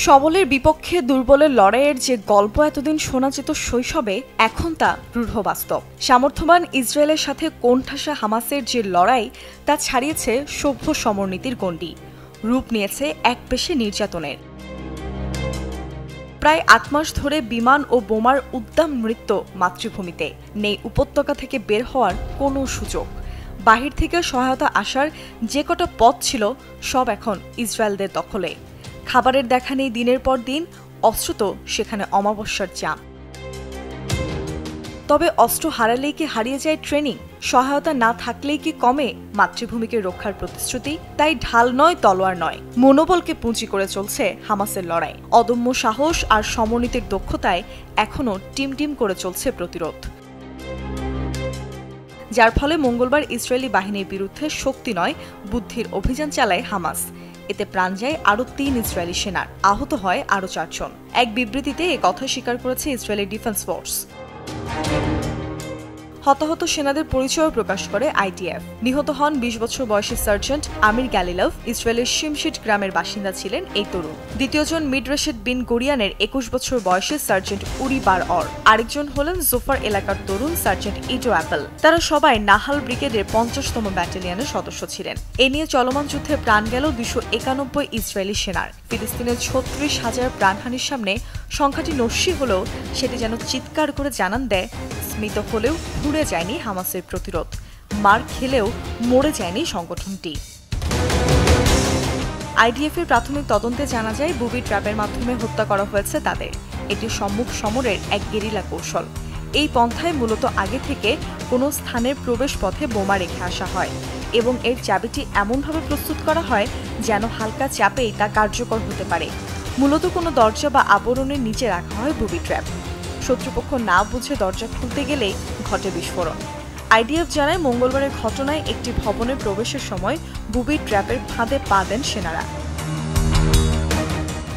সবলের বিপক্ষে দুর্বলের লড়াইয়ের যে গল্প এতদিন শোনা যেত শৈশবে, এখন তা রূঢ় বাস্তব। সামর্থ্যবান ইসরায়েলের সাথে কোণঠাসা হামাসের যে লড়াই, তা ছাড়িয়েছে সভ্য সমরনীতির গণ্ডি, রূপ নিয়েছে একপেশে নির্যাতনের। প্রায় ৮ মাস ধরে বিমান ও বোমার উদ্দাম নৃত্য মাতৃভূমিতে, নেই উপত্যকা থেকে বের হওয়ার কোনো সুযোগ। বাহির থেকে সহায়তা আসার যে কটা পথ ছিল, সব এখন ইসরায়েলদের দখলে। খাবারের দেখা নেই দিনের পর দিন, অস্ত্র তো সেখানে অমাবস্যার চাপ। তবে অস্ত্র হারালেই কি হারিয়ে যায় ট্রেনিং? সহায়তা না থাকলেই কি কমে মাতৃভূমিকে রক্ষার প্রতিশ্রুতি? তাই ঢাল নয়, তলোয়ার নয়, মনোবলকে পুঁজি করে চলছে হামাসের লড়াই। অদম্য সাহস আর সমরনীতির দক্ষতায় এখনও টিম করে চলছে প্রতিরোধ, যার ফলে মঙ্গলবার ইসরায়েলি বাহিনীর বিরুদ্ধে শক্তি নয়, বুদ্ধির অভিযান চালায় হামাস। এতে প্রাণ যায় আরও ৩ ইসরায়েলি সেনার, আহত হয় আরও ৪ জন। এক বিবৃতিতে এ কথা স্বীকার করেছে ইসরায়েলি ডিফেন্স ফোর্স। হতাহত সেনাদের পরিচয় প্রকাশ করে আইডিএফ। নিহত হন ২০ বছর বয়সী সার্জেন্ট আমির গ্যালিলভ। ইসরায়েলের শিমশিট গ্রামের বাসিন্দা ছিলেন এই তরুণ। দ্বিতীয়জন মিডরেশেদ বিন গরিয়ানের ২১ বছর বয়সী সার্জেন্ট উরি বার অর। আরেকজন হলেন জোফার এলাকার তরুণ সার্জেন্ট ইডো অ্যাপেল। তারা সবাই নাহাল ব্রিগেডের ৫০তম ব্যাটালিয়নের সদস্য ছিলেন। এ নিয়ে চলমান যুদ্ধে প্রাণ গেল ২৯১ ইসরায়েলি সেনার। ফিলিস্তিনের ৩৬,০০০ প্রাণহানির সামনে সংখ্যাটি নস্যি হলেও সেটি যেন চিৎকার করে জানান দেয়, স্মিত হলেও ঘুরে যায়নি হামাসের প্রতিরোধ, মার খেলেও মরে যায়নি সংগঠনটি। আইডিএফের প্রাথমিক তদন্তে জানা যায়, বুবি ট্র্যাপের মাধ্যমে হত্যা করা হয়েছে তাদের। এটি সম্মুখ সমরের এক গেরিলা কৌশল। এই পন্থায় মূলত আগে থেকে কোনো স্থানের প্রবেশ পথে বোমা রেখে আসা হয় এবং এর চাবিটি এমনভাবে প্রস্তুত করা হয় যেন হালকা চাপেই তা কার্যকর হতে পারে। মূলত কোনো দরজা বা আবরণের নিচে রাখা হয় বুবি ট্র্যাপ। শত্রুপক্ষ না বুঝে দরজা খুলতে গেলেই ঘটে বিস্ফোরণ। আইডিএফ জানায়, মঙ্গলবারের ঘটনায় একটি ভবনে প্রবেশের সময় বুবি ট্র্যাপের ফাঁদে পা দেন সেনারা।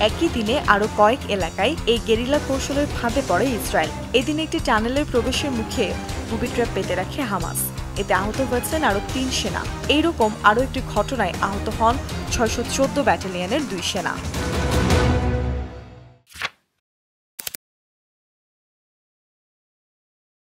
একই দিনে আরও কয়েক এলাকায় এই গেরিলা কৌশলের ফাঁদে পড়ে ইসরায়েল। এদিন একটি টানেলের প্রবেশের মুখে বুবি ট্র্যাপ পেতে রাখে হামাস। এতে আহত হয়েছেন আরও ৩ সেনা। এইরকম আরও একটি ঘটনায় আহত হন ৬১৪ ব্যাটালিয়নের ২ সেনা।